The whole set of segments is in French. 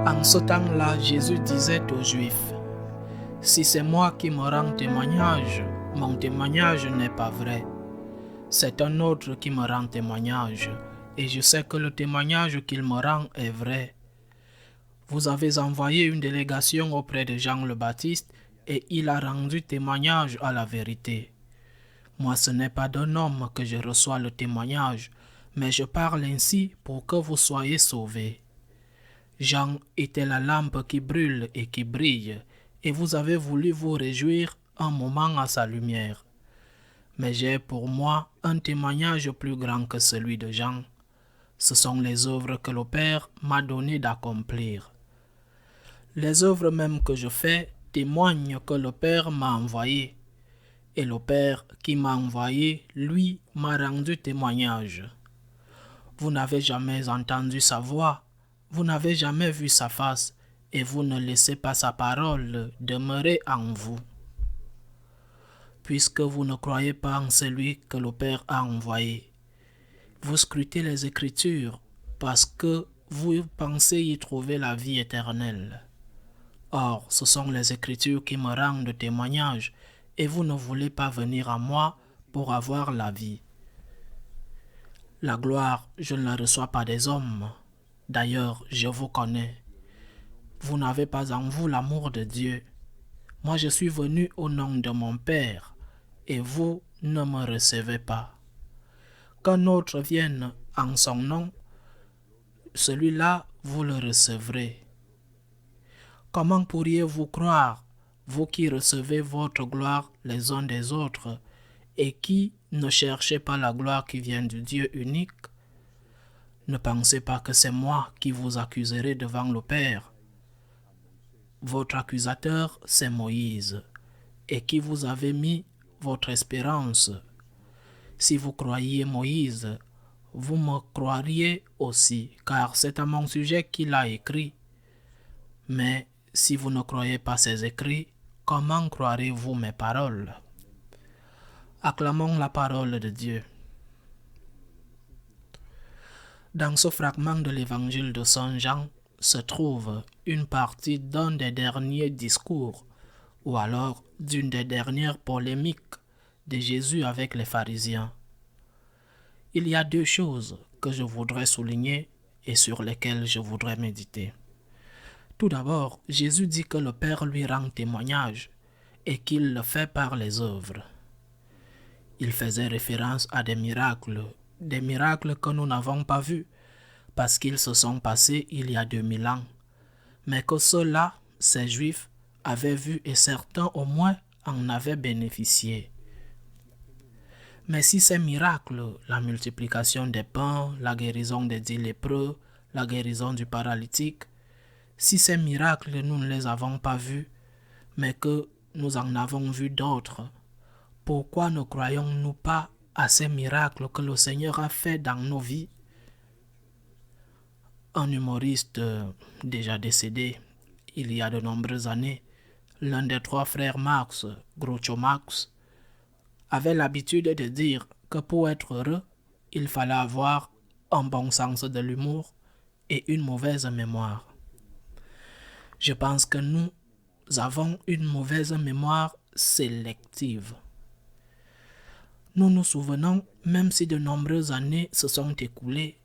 En ce temps-là, Jésus disait aux Juifs, « Si c'est moi qui me rends témoignage, mon témoignage n'est pas vrai. C'est un autre qui me rend témoignage, et je sais que le témoignage qu'il me rend est vrai. Vous avez envoyé une délégation auprès de Jean le Baptiste, et il a rendu témoignage à la vérité. Moi, ce n'est pas d'un homme que je reçois le témoignage, mais je parle ainsi pour que vous soyez sauvés. Jean était la lampe qui brûle et qui brille, et vous avez voulu vous réjouir un moment à sa lumière. Mais j'ai pour moi un témoignage plus grand que celui de Jean. Ce sont les œuvres que le Père m'a donné d'accomplir. Les œuvres même que je fais témoignent que le Père m'a envoyé. Et le Père qui m'a envoyé, lui, m'a rendu témoignage. Vous n'avez jamais entendu sa voix, vous n'avez jamais vu sa face, et vous ne laissez pas sa parole demeurer en vous. Puisque vous ne croyez pas en celui que le Père a envoyé, vous scrutez les Écritures parce que vous pensez y trouver la vie éternelle. Or, ce sont les Écritures qui me rendent témoignage, et vous ne voulez pas venir à moi pour avoir la vie. La gloire, je ne la reçois pas des hommes. D'ailleurs, je vous connais. Vous n'avez pas en vous l'amour de Dieu. Moi, je suis venu au nom de mon Père, et vous ne me recevez pas. Qu'un autre vienne en son nom, celui-là, vous le recevrez. Comment pourriez-vous croire, vous qui recevez votre gloire les uns des autres, et qui ne cherchez pas la gloire qui vient du Dieu unique? Ne pensez pas que c'est moi qui vous accuserai devant le Père. Votre accusateur, c'est Moïse, et qui vous avez mis votre espérance. Si vous croyiez Moïse, vous me croiriez aussi, car c'est à mon sujet qu'il a écrit. Mais si vous ne croyez pas ses écrits, comment croirez-vous mes paroles? Acclamons la parole de Dieu. Dans ce fragment de l'évangile de Saint Jean se trouve une partie d'un des derniers discours, ou alors d'une des dernières polémiques de Jésus avec les pharisiens. Il y a deux choses que je voudrais souligner et sur lesquelles je voudrais méditer. Tout d'abord, Jésus dit que le Père lui rend témoignage et qu'il le fait par les œuvres. Il faisait référence à des miracles que nous n'avons pas vus parce qu'ils se sont passés il y a 2000 ans, mais que ceux-là, ces Juifs, avaient vus et certains au moins en avaient bénéficié. Mais si ces miracles, la multiplication des pains, la guérison des 10 lépreux, la guérison du paralytique, si ces miracles nous ne les avons pas vus, mais que nous en avons vu d'autres, pourquoi ne croyons-nous pas à ces miracles que le Seigneur a fait dans nos vies? Un humoriste déjà décédé il y a de nombreuses années, l'un des trois frères Marx, Groucho Marx, avait l'habitude de dire que pour être heureux, il fallait avoir un bon sens de l'humour et une mauvaise mémoire. Je pense que nous avons une mauvaise mémoire sélective. Nous nous souvenons, même si de nombreuses années se sont écoulées,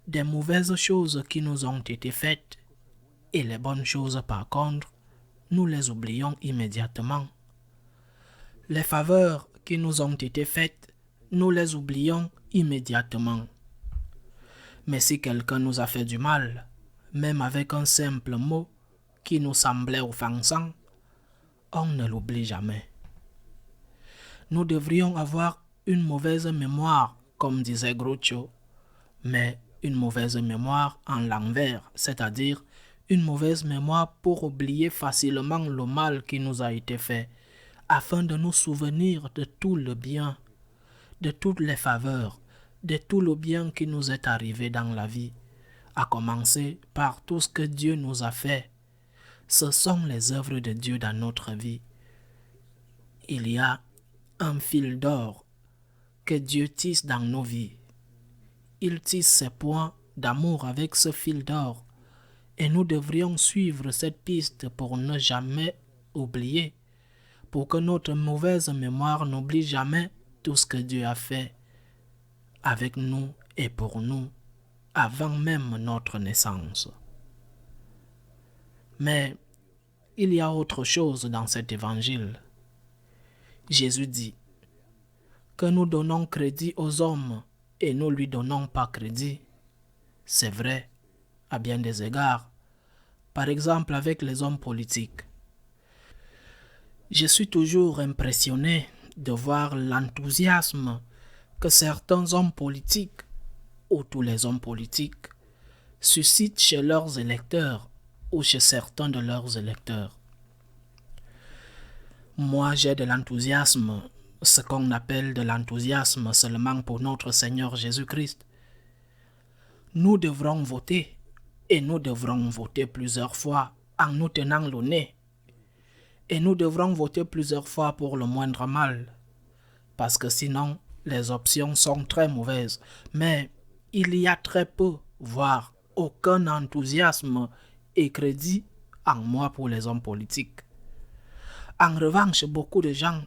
des mauvaises choses qui nous ont été faites, et les bonnes choses par contre, nous les oublions immédiatement. Les faveurs qui nous ont été faites, nous les oublions immédiatement. Mais si quelqu'un nous a fait du mal, même avec un simple mot qui nous semblait offensant, on ne l'oublie jamais. Nous devrions avoir une mauvaise mémoire, comme disait Groucho, mais une mauvaise mémoire en l'envers, c'est-à-dire une mauvaise mémoire pour oublier facilement le mal qui nous a été fait, afin de nous souvenir de tout le bien, de toutes les faveurs, de tout le bien qui nous est arrivé dans la vie, à commencer par tout ce que Dieu nous a fait. Ce sont les œuvres de Dieu dans notre vie. Il y a un fil d'or que Dieu tisse dans nos vies. Il tisse ses points d'amour avec ce fil d'or Et nous devrions suivre cette piste pour ne jamais oublier, pour que notre mauvaise mémoire n'oublie jamais tout ce que Dieu a fait avec nous et pour nous avant même notre naissance. Mais il y a autre chose dans cet évangile. Jésus dit que nous donnons crédit aux hommes et nous ne lui donnons pas crédit. C'est vrai, à bien des égards. Par exemple, avec les hommes politiques. Je suis toujours impressionné de voir l'enthousiasme que certains hommes politiques, ou tous les hommes politiques, suscitent chez leurs électeurs ou chez certains de leurs électeurs. Moi, j'ai de l'enthousiasme, ce qu'on appelle de l'enthousiasme seulement pour notre Seigneur Jésus-Christ. Nous devrons voter, et nous devrons voter plusieurs fois en nous tenant le nez. Et nous devrons voter plusieurs fois pour le moindre mal, parce que sinon, les options sont très mauvaises. Mais il y a très peu, voire aucun enthousiasme et crédit en moi pour les hommes politiques. En revanche, beaucoup de gens,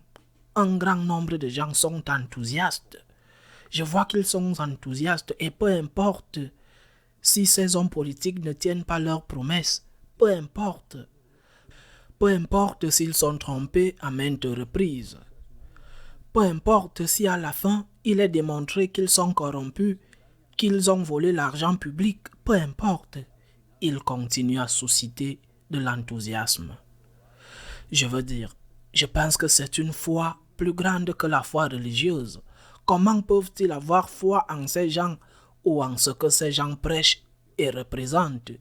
un grand nombre de gens sont enthousiastes. Je vois qu'ils sont enthousiastes et peu importe si ces hommes politiques ne tiennent pas leurs promesses, peu importe s'ils sont trompés à maintes reprises. Peu importe si à la fin, il est démontré qu'ils sont corrompus, qu'ils ont volé l'argent public, peu importe, ils continuent à susciter de l'enthousiasme. Je veux dire, je pense que c'est une foi plus grande que la foi religieuse. Comment peuvent-ils avoir foi en ces gens ou en ce que ces gens prêchent et représentent,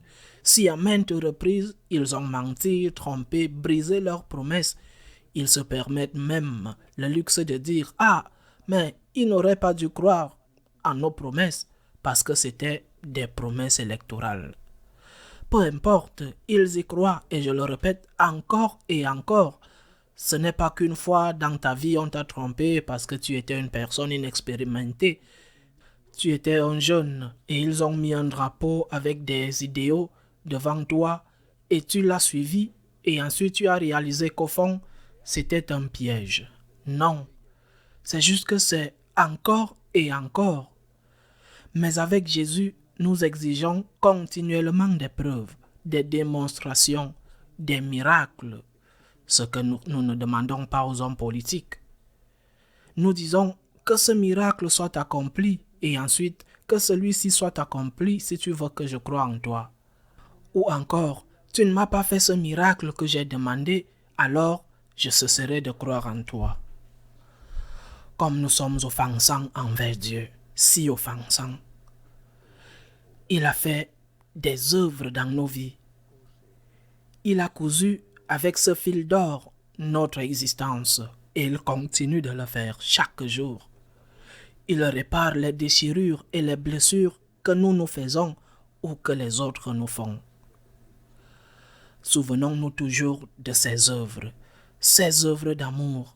si à maintes reprises ils ont menti, trompé, brisé leurs promesses? Ils se permettent même le luxe de dire « Ah, mais ils n'auraient pas dû croire en nos promesses parce que c'était des promesses électorales. » Peu importe, ils y croient et je le répète encore et encore. Ce n'est pas qu'une fois dans ta vie on t'a trompé parce que tu étais une personne inexpérimentée. Tu étais un jeune et ils ont mis un drapeau avec des idéaux devant toi et tu l'as suivi et ensuite tu as réalisé qu'au fond, c'était un piège. Non, c'est juste que c'est encore et encore. Mais avec Jésus, nous exigeons continuellement des preuves, des démonstrations, des miracles, ce que nous ne demandons pas aux hommes politiques. Nous disons que ce miracle soit accompli et ensuite que celui-ci soit accompli si tu veux que je croie en toi. Ou encore, tu ne m'as pas fait ce miracle que j'ai demandé, alors je cesserai de croire en toi. Comme nous sommes offensants envers Dieu, si offensants. Il a fait des œuvres dans nos vies. Il a cousu avec ce fil d'or notre existence et il continue de le faire chaque jour. Il répare les déchirures et les blessures que nous faisons ou que les autres nous font. Souvenons-nous toujours de ces œuvres d'amour,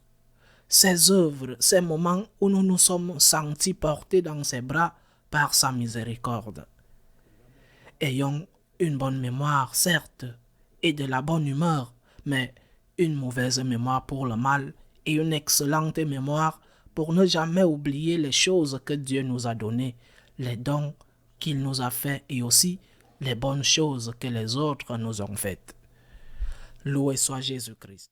ces œuvres, ces moments où nous nous sommes sentis portés dans ses bras par sa miséricorde. Ayons une bonne mémoire, certes, et de la bonne humeur, mais une mauvaise mémoire pour le mal et une excellente mémoire pour ne jamais oublier les choses que Dieu nous a données, les dons qu'il nous a faits et aussi les bonnes choses que les autres nous ont faites. Loué soit Jésus-Christ.